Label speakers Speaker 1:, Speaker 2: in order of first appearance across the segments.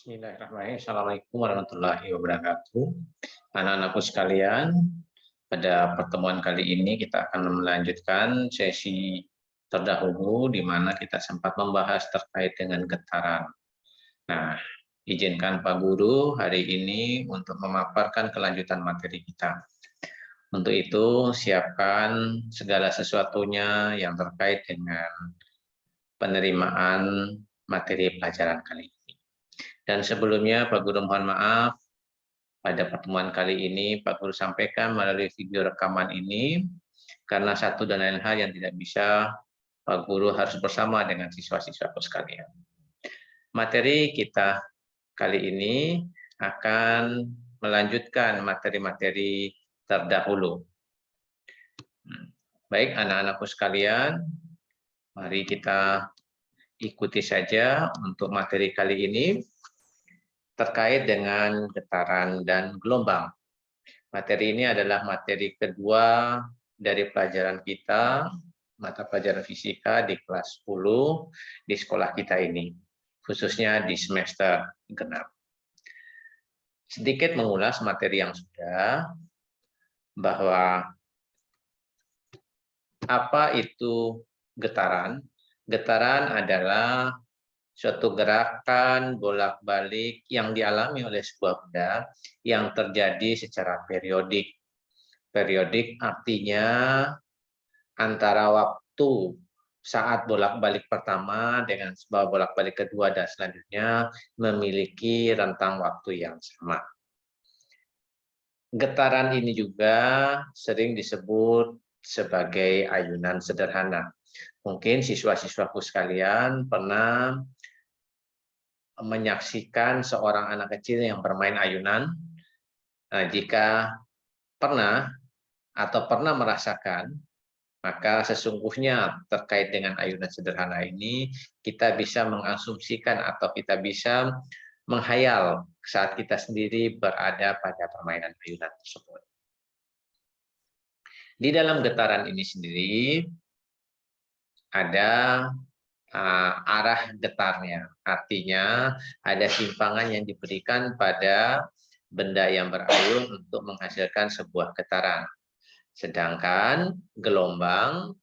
Speaker 1: Bismillahirrahmanirrahim. Assalamualaikum warahmatullahi wabarakatuh. Anak-anakku sekalian, pada pertemuan kali ini kita akan melanjutkan sesi terdahulu di mana kita sempat membahas terkait dengan getaran. Nah, izinkan Pak Guru hari ini untuk memaparkan kelanjutan materi kita. Untuk itu, siapkan segala sesuatunya yang terkait dengan penerimaan materi pelajaran kali ini. Dan sebelumnya Pak Guru mohon maaf, pada pertemuan kali ini Pak Guru sampaikan melalui video rekaman ini, karena satu dan lain hal yang tidak bisa, Pak Guru harus bersama dengan siswa-siswaku sekalian. Materi kita kali ini akan melanjutkan materi-materi terdahulu. Baik anak-anakku sekalian, mari kita ikuti saja untuk materi kali ini terkait dengan getaran dan gelombang. Materi ini adalah materi kedua dari pelajaran kita, mata pelajaran fisika di kelas 10 di sekolah kita ini, khususnya di semester genap. Sedikit mengulas materi yang sudah, bahwa apa itu getaran? Getaran adalah suatu gerakan bolak-balik yang dialami oleh sebuah benda yang terjadi secara periodik. Periodik artinya antara waktu saat bolak-balik pertama dengan sebuah bolak-balik kedua dan selanjutnya memiliki rentang waktu yang sama. Getaran ini juga sering disebut sebagai ayunan sederhana. Mungkin siswa-siswaku sekalian pernah menyaksikan seorang anak kecil yang bermain ayunan. Nah, jika pernah atau pernah merasakan, maka sesungguhnya terkait dengan ayunan sederhana ini, kita bisa mengasumsikan atau kita bisa menghayal saat kita sendiri berada pada permainan ayunan tersebut. Di dalam getaran ini sendiri, ada arah getarnya. Artinya ada simpangan yang diberikan pada benda yang berayun untuk menghasilkan sebuah getaran. Sedangkan gelombang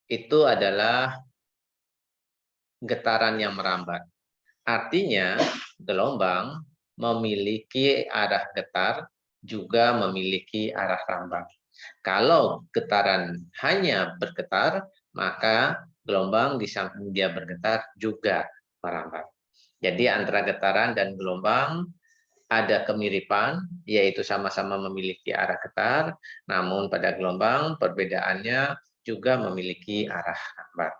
Speaker 1: itu adalah getaran yang merambat. Artinya gelombang memiliki arah getar juga memiliki arah rambat. Kalau getaran hanya bergetar, maka gelombang di samping dia bergetar juga merambat. Jadi antara getaran dan gelombang ada kemiripan, yaitu sama-sama memiliki arah getar, namun pada gelombang perbedaannya juga memiliki arah rambat.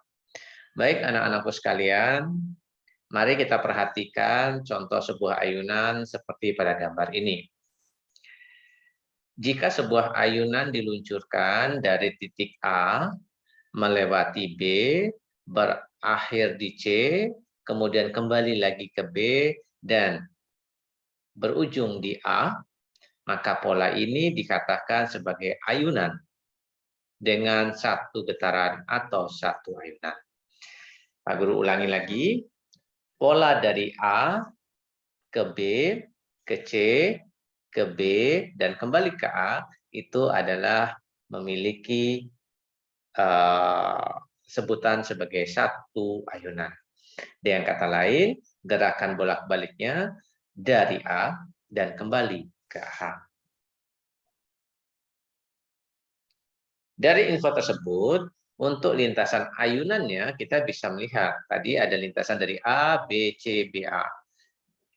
Speaker 1: Baik anak-anakku sekalian, mari kita perhatikan contoh sebuah ayunan seperti pada gambar ini. Jika sebuah ayunan diluncurkan dari titik A, melewati B, berakhir di C, kemudian kembali lagi ke B, dan berujung di A, maka pola ini dikatakan sebagai ayunan dengan satu getaran atau satu ayunan. Pak Guru ulangi lagi, pola dari A ke B, ke C, ke B, dan kembali ke A, itu adalah memiliki sebutan sebagai satu ayunan. Dengan kata lain, gerakan bolak-baliknya dari A dan kembali ke A. Dari info tersebut, untuk lintasan ayunannya kita bisa melihat. Tadi ada lintasan dari A, B, C, B, A.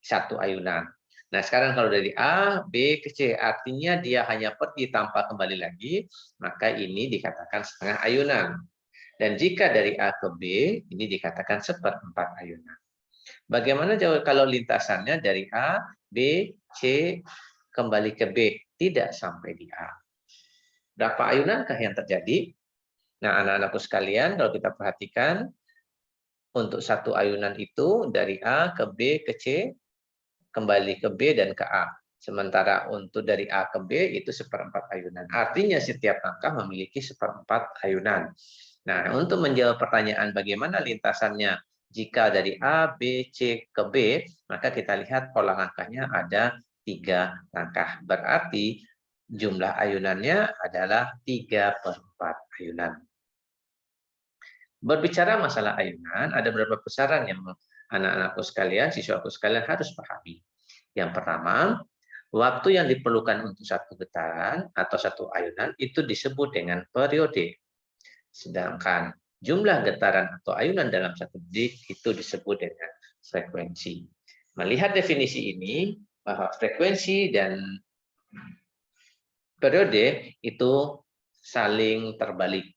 Speaker 1: Satu ayunan. Nah, sekarang kalau dari A, B ke C, artinya dia hanya pergi tanpa kembali lagi, maka ini dikatakan setengah ayunan. Dan jika dari A ke B, ini dikatakan seperempat ayunan. Bagaimana kalau lintasannya dari A, B, C, kembali ke B, tidak sampai di A? Berapa ayunankah yang terjadi? Nah, anak-anakku sekalian, kalau kita perhatikan, untuk satu ayunan itu dari A ke B ke C, kembali ke B dan ke A. Sementara untuk dari A ke B itu seperempat ayunan. Artinya setiap langkah memiliki seperempat ayunan. Nah, untuk menjawab pertanyaan bagaimana lintasannya Jika dari A, B, C ke B, maka kita lihat pola langkahnya ada 3 langkah. Berarti jumlah ayunannya adalah 3/4 ayunan. Berbicara masalah ayunan, ada beberapa besaran yang anak-anakku sekalian, siswaku sekalian harus pahami. Yang pertama, waktu yang diperlukan untuk satu getaran atau satu ayunan itu disebut dengan periode. Sedangkan jumlah getaran atau ayunan dalam satu detik itu disebut dengan frekuensi. Melihat definisi ini, bahwa frekuensi dan periode itu saling terbalik.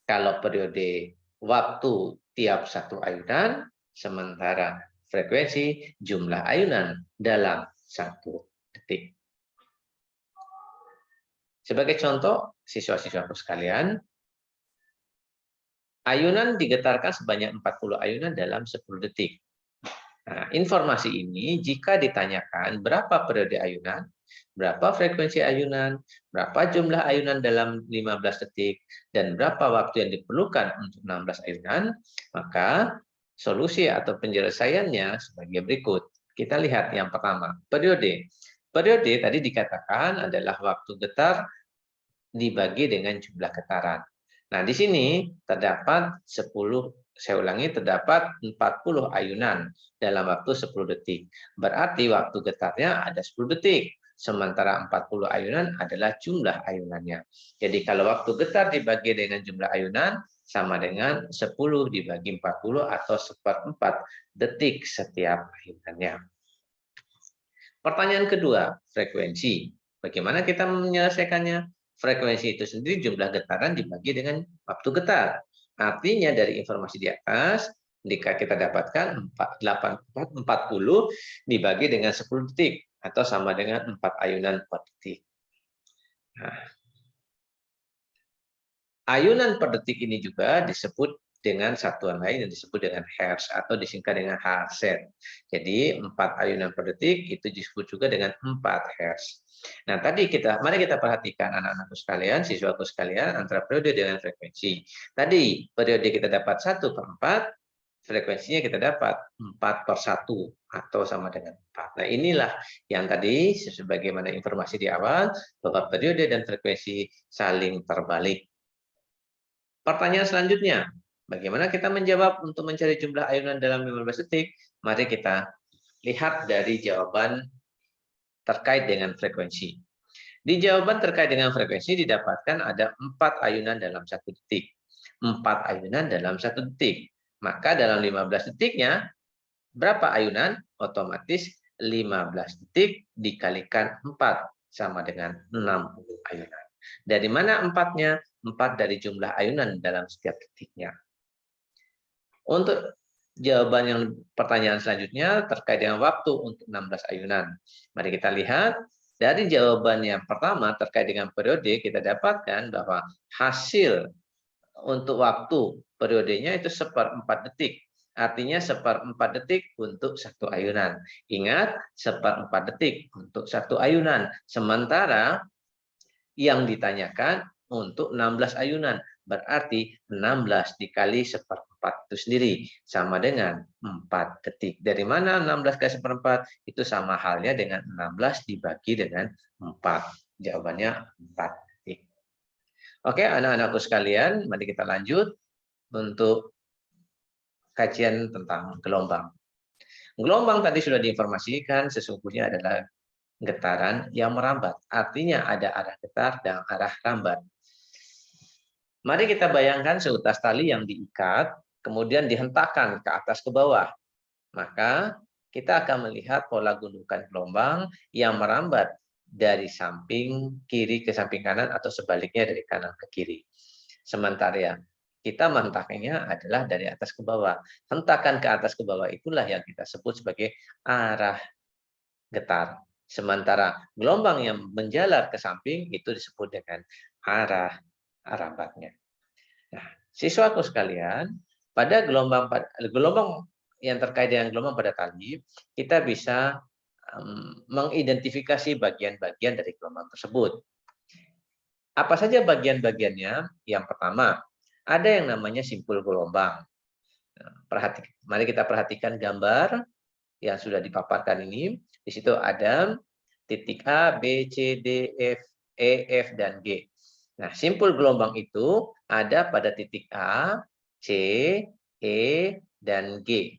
Speaker 1: Kalau periode waktu tiap satu ayunan, sementara frekuensi jumlah ayunan dalam satu detik. Sebagai contoh, siswa-siswaku sekalian, ayunan digetarkan sebanyak 40 ayunan dalam 10 detik. Nah, informasi ini jika ditanyakan berapa periode ayunan, berapa frekuensi ayunan, berapa jumlah ayunan dalam 15 detik, dan berapa waktu yang diperlukan untuk 16 ayunan, maka solusi atau penyelesaiannya sebagai berikut. Kita lihat yang pertama, periode. Periode tadi dikatakan adalah waktu getar dibagi dengan jumlah getaran. Nah, di sini terdapat 10, saya ulangi, terdapat 40 ayunan dalam waktu 10 detik. Berarti waktu getarnya ada 10 detik. Sementara 40 ayunan adalah jumlah ayunannya. Jadi kalau waktu getar dibagi dengan jumlah ayunan, sama dengan 10 dibagi 40 atau 1/4 detik setiap ayunannya. Pertanyaan kedua, frekuensi. Bagaimana kita menyelesaikannya? Frekuensi itu sendiri jumlah getaran dibagi dengan waktu getar. Artinya dari informasi di atas, jika kita dapatkan 40 dibagi dengan 10 detik, atau sama dengan 4 ayunan per detik. Nah, ayunan per detik ini juga disebut dengan satuan lain yang disebut dengan hertz atau disingkat dengan Hz. Jadi 4 ayunan per detik itu disebut juga dengan 4 hertz. Nah, mari kita perhatikan anak-anakku sekalian, siswaku sekalian, antara periode dengan frekuensi. Tadi periode kita dapat 1/4, frekuensinya kita dapat 4/1 atau sama dengan 4. Nah, inilah yang tadi sebagaimana informasi di awal bahwa periode dan frekuensi saling terbalik. Pertanyaan selanjutnya, bagaimana kita menjawab untuk mencari jumlah ayunan dalam 15 detik? Mari kita lihat dari jawaban terkait dengan frekuensi. Di jawaban terkait dengan frekuensi didapatkan ada 4 ayunan dalam 1 detik. 4 ayunan dalam 1 detik. Maka dalam 15 detiknya, berapa ayunan? Otomatis 15 detik dikalikan 4, sama dengan 60 ayunan. Dari mana 4-nya? 4 dari jumlah ayunan dalam setiap detiknya. Untuk jawaban yang pertanyaan selanjutnya terkait dengan waktu untuk 16 ayunan. Mari kita lihat. Dari jawaban yang pertama terkait dengan periode, kita dapatkan bahwa hasil untuk waktu periodenya itu 1/4 detik. Artinya 1/4 detik untuk satu ayunan. Ingat, 1/4 detik untuk satu ayunan. Sementara yang ditanyakan untuk 16 ayunan. Berarti 16 dikali 1/4 itu sendiri sama dengan 4 detik. Dari mana 16 kali 1/4? Itu sama halnya dengan 16 dibagi dengan 4. Jawabannya 4 detik. Oke, anak-anakku sekalian, mari kita lanjut untuk kajian tentang gelombang. Gelombang tadi sudah diinformasikan sesungguhnya adalah getaran yang merambat. Artinya ada arah getar dan arah rambat. Mari kita bayangkan seutas tali yang diikat, kemudian dihentakkan ke atas ke bawah. Maka kita akan melihat pola gundukan gelombang yang merambat dari samping kiri ke samping kanan atau sebaliknya dari kanan ke kiri. Sementara ya, kita menghentaknya adalah dari atas ke bawah. Hentakan ke atas ke bawah itulah yang kita sebut sebagai arah getar. Sementara gelombang yang menjalar ke samping itu disebut dengan arah rambatnya. Nah, siswaku sekalian, pada gelombang yang terkait dengan gelombang pada tali, kita bisa mengidentifikasi bagian-bagian dari gelombang tersebut. Apa saja bagian-bagiannya? Yang pertama, ada yang namanya simpul gelombang. Mari kita perhatikan gambar yang sudah dipaparkan ini. Di situ ada titik A, B, C, D, F, E, F, dan G. Nah, simpul gelombang itu ada pada titik A, C, E, dan G.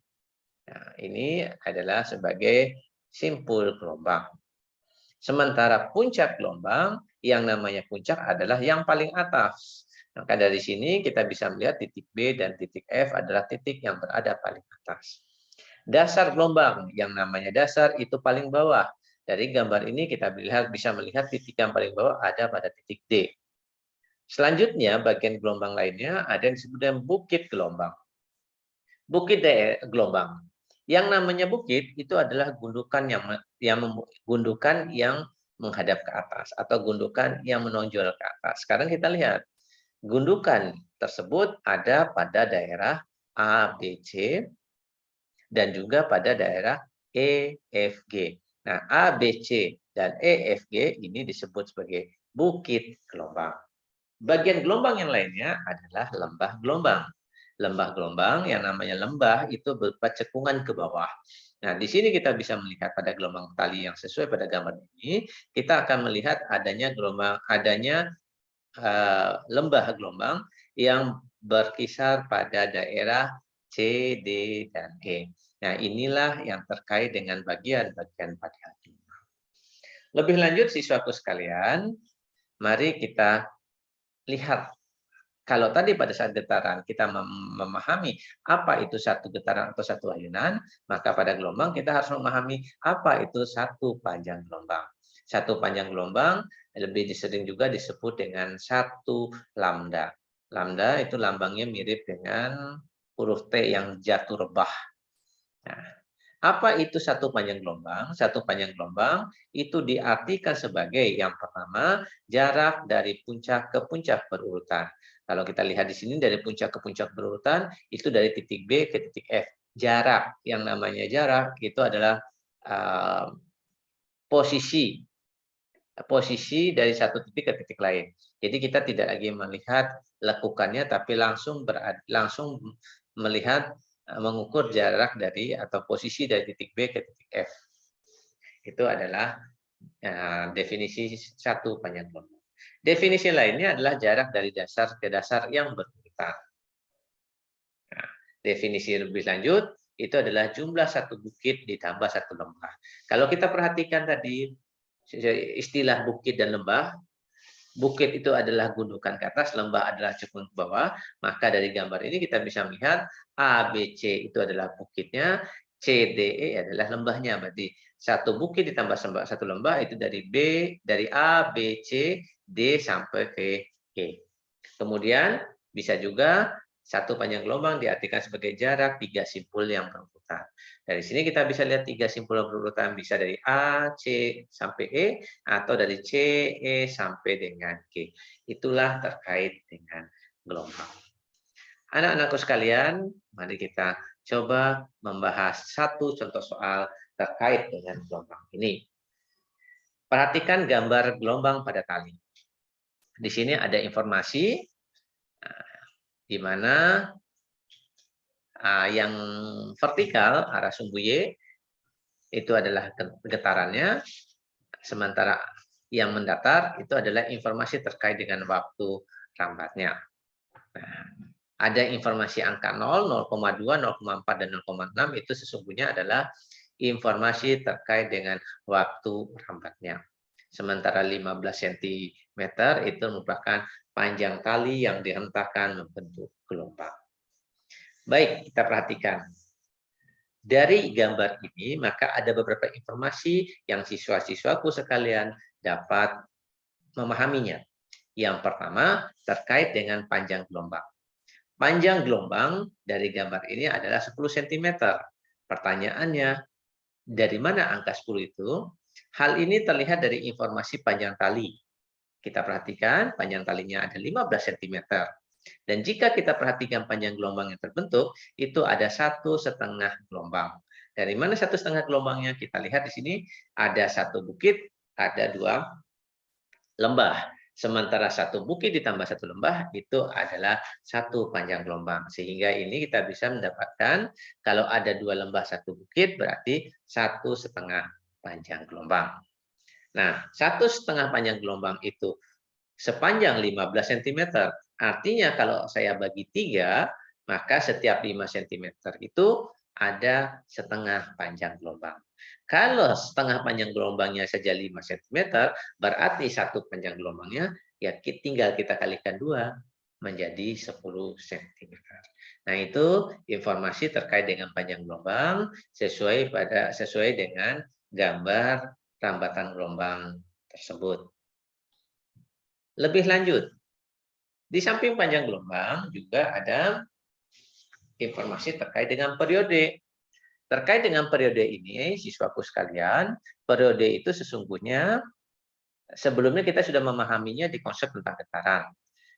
Speaker 1: Nah, ini adalah sebagai simpul gelombang. Sementara puncak gelombang, yang namanya puncak adalah yang paling atas. Maka dari sini kita bisa melihat titik B dan titik F adalah titik yang berada paling atas. Dasar gelombang, yang namanya dasar itu paling bawah. Dari gambar ini kita bisa melihat titik yang paling bawah ada pada titik D. Selanjutnya, bagian gelombang lainnya ada yang disebut dengan bukit gelombang. Bukit gelombang. Yang namanya bukit itu adalah gundukan yang menghadap ke atas atau gundukan yang menonjol ke atas. Sekarang kita lihat gundukan tersebut ada pada daerah A, B, C dan juga pada daerah E, F, G. Nah, A, B, C dan E, F, G ini disebut sebagai bukit gelombang. Bagian gelombang yang lainnya adalah lembah gelombang. Lembah gelombang, yang namanya lembah itu berupa cekungan ke bawah. Nah, di sini kita bisa melihat pada gelombang tali yang sesuai pada gambar ini, kita akan melihat adanya lembah gelombang yang berkisar pada daerah C, D, dan E. Nah, inilah yang terkait dengan bagian-bagian pada gelombang. Lebih lanjut, siswaku sekalian, mari kita lihat. Kalau tadi pada saat getaran kita memahami apa itu satu getaran atau satu ayunan, maka pada gelombang kita harus memahami apa itu satu panjang gelombang. Satu panjang gelombang lebih sering juga disebut dengan satu lambda. Lambda itu lambangnya mirip dengan huruf T yang jatuh rebah. Nah, apa itu satu panjang gelombang? Satu panjang gelombang itu diartikan sebagai yang pertama jarak dari puncak ke puncak berurutan. Kalau kita lihat di sini dari puncak ke puncak berurutan itu dari titik B ke titik F. Jarak, yang namanya jarak itu adalah uh, posisi dari satu titik ke titik lain. Jadi kita tidak lagi melihat lekukannya, tapi langsung melihat mengukur jarak dari atau posisi dari titik B ke titik F. Itu adalah definisi satu panjang gelombang. Definisi lainnya adalah jarak dari dasar ke dasar yang berurutan. Nah, definisi lebih lanjut itu adalah jumlah satu bukit ditambah satu lembah. Kalau kita perhatikan tadi istilah bukit dan lembah, bukit itu adalah gundukan ke atas, lembah adalah cekungan ke bawah. Maka dari gambar ini kita bisa melihat A, B, C itu adalah bukitnya, C, D, E adalah lembahnya. Berarti satu bukit ditambah satu lembah itu dari A, B, C, D sampai ke E. Kemudian bisa juga satu panjang gelombang diartikan sebagai jarak tiga simpul yang berurutan. Dari sini kita bisa lihat tiga simpul yang berurutan, bisa dari A, C, sampai E, atau dari C, E, sampai dengan G. Itulah terkait dengan gelombang. Anak-anakku sekalian, mari kita coba membahas satu contoh soal terkait dengan gelombang ini. Perhatikan gambar gelombang pada tali. Di sini ada informasi di mana yang vertikal arah sumbu Y itu adalah getarannya, sementara yang mendatar itu adalah informasi terkait dengan waktu rambatnya. Nah, ada informasi angka 0, 0,2, 0,4, dan 0,6 itu sesungguhnya adalah informasi terkait dengan waktu rambatnya. Sementara 15 cm itu merupakan panjang tali yang dihentakkan membentuk gelombang. Baik, kita perhatikan. Dari gambar ini, maka ada beberapa informasi yang siswa-siswaku sekalian dapat memahaminya. Yang pertama, terkait dengan panjang gelombang. Panjang gelombang dari gambar ini adalah 10 cm. Pertanyaannya, dari mana angka 10 itu? Hal ini terlihat dari informasi panjang tali. Kita perhatikan, panjang talinya ada 15 cm. Dan jika kita perhatikan panjang gelombang yang terbentuk, itu ada 1,5 gelombang. Dari mana 1,5 gelombangnya? Kita lihat di sini ada satu bukit, ada dua lembah. Sementara satu bukit ditambah satu lembah itu adalah satu panjang gelombang. Sehingga ini kita bisa mendapatkan kalau ada dua lembah satu bukit berarti 1,5 panjang gelombang. Nah, 1,5 panjang gelombang itu sepanjang 15 cm. Artinya kalau saya bagi 3, maka setiap 5 cm itu ada setengah panjang gelombang. Kalau setengah panjang gelombangnya saja 5 cm, berarti satu panjang gelombangnya ya tinggal kita kalikan 2 menjadi 10 cm. Nah, itu informasi terkait dengan panjang gelombang sesuai dengan gambar rambatan gelombang tersebut. Lebih lanjut, di samping panjang gelombang juga ada informasi terkait dengan periode. Terkait dengan periode ini, siswaku sekalian, periode itu sesungguhnya sebelumnya kita sudah memahaminya di konsep tentang getaran,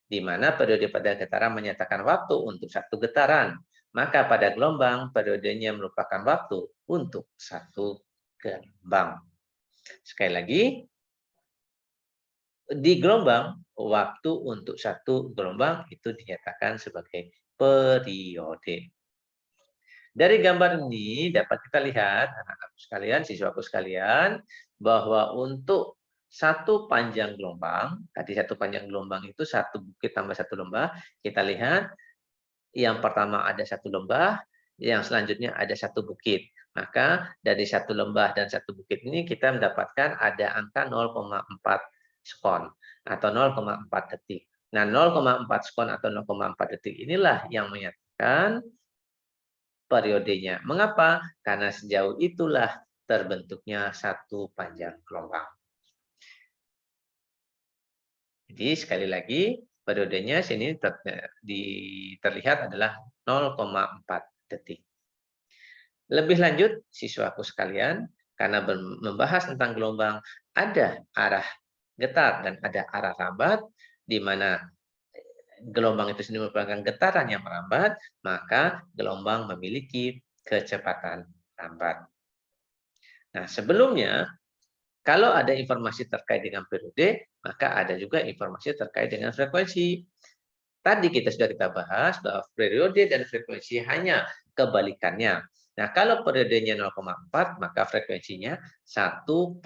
Speaker 1: di mana periode pada getaran menyatakan waktu untuk satu getaran. Maka pada gelombang, periodenya merupakan waktu untuk satu gelombang. Sekali lagi, di gelombang, waktu untuk satu gelombang itu dinyatakan sebagai periode. Dari gambar ini dapat kita lihat, anak-anak sekalian, siswaku sekalian, bahwa untuk satu panjang gelombang, tadi satu panjang gelombang itu satu bukit tambah satu lembah, kita lihat yang pertama ada satu lembah, yang selanjutnya ada satu bukit. Maka dari satu lembah dan satu bukit ini kita mendapatkan ada angka 0,4 sekon atau 0,4 detik. Nah, 0,4 sekon atau 0,4 detik inilah yang menyatakan periodenya. Mengapa? Karena sejauh itulah terbentuknya satu panjang gelombang. Jadi sekali lagi periodenya sini terlihat adalah 0,4 detik. Lebih lanjut, siswaku sekalian, karena membahas tentang gelombang, ada arah getar dan ada arah rambat, di mana gelombang itu sendiri merupakan getaran yang merambat, maka gelombang memiliki kecepatan lambat. Nah, sebelumnya, kalau ada informasi terkait dengan periode, maka ada juga informasi terkait dengan frekuensi. Tadi kita bahas bahwa periode dan frekuensi hanya kebalikannya. Nah, kalau periodenya 0,4, maka frekuensinya 1/0,4.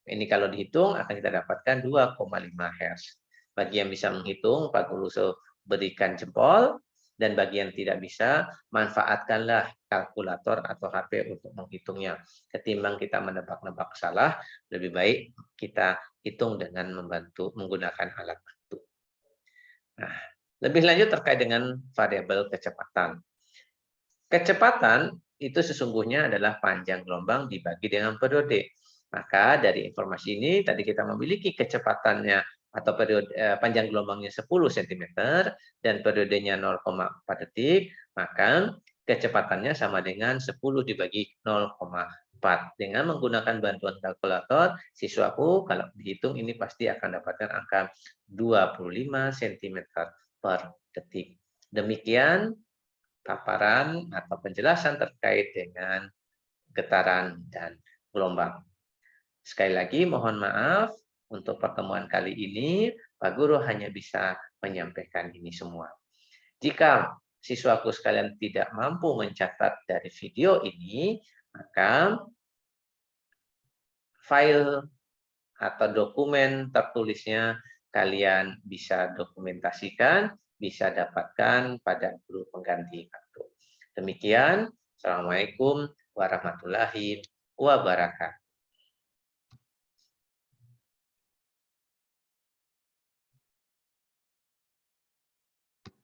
Speaker 1: Ini kalau dihitung akan kita dapatkan 2,5 Hz. Bagi yang bisa menghitung, Pak Guru berikan jempol, dan bagi yang tidak bisa, manfaatkanlah kalkulator atau HP untuk menghitungnya. Ketimbang kita menebak-nebak salah, lebih baik kita hitung dengan menggunakan alat bantu. Nah, lebih lanjut terkait dengan variabel kecepatan. Kecepatan itu sesungguhnya adalah panjang gelombang dibagi dengan periode. Maka dari informasi ini tadi kita memiliki kecepatannya atau periode panjang gelombangnya 10 cm dan periodenya 0,4 detik, maka kecepatannya sama dengan 10 dibagi 0,4. Dengan menggunakan bantuan kalkulator, siswaku kalau dihitung ini pasti akan dapatkan angka 25 cm per detik. Demikian paparan atau penjelasan terkait dengan getaran dan gelombang. Sekali lagi mohon maaf untuk pertemuan kali ini Pak Guru hanya bisa menyampaikan ini semua. Jika siswaku sekalian tidak mampu mencatat dari video ini, maka file atau dokumen tertulisnya kalian bisa dokumentasikan, bisa dapatkan pada guru pengganti waktu. Demikian, Assalamualaikum warahmatullahi wabarakatuh.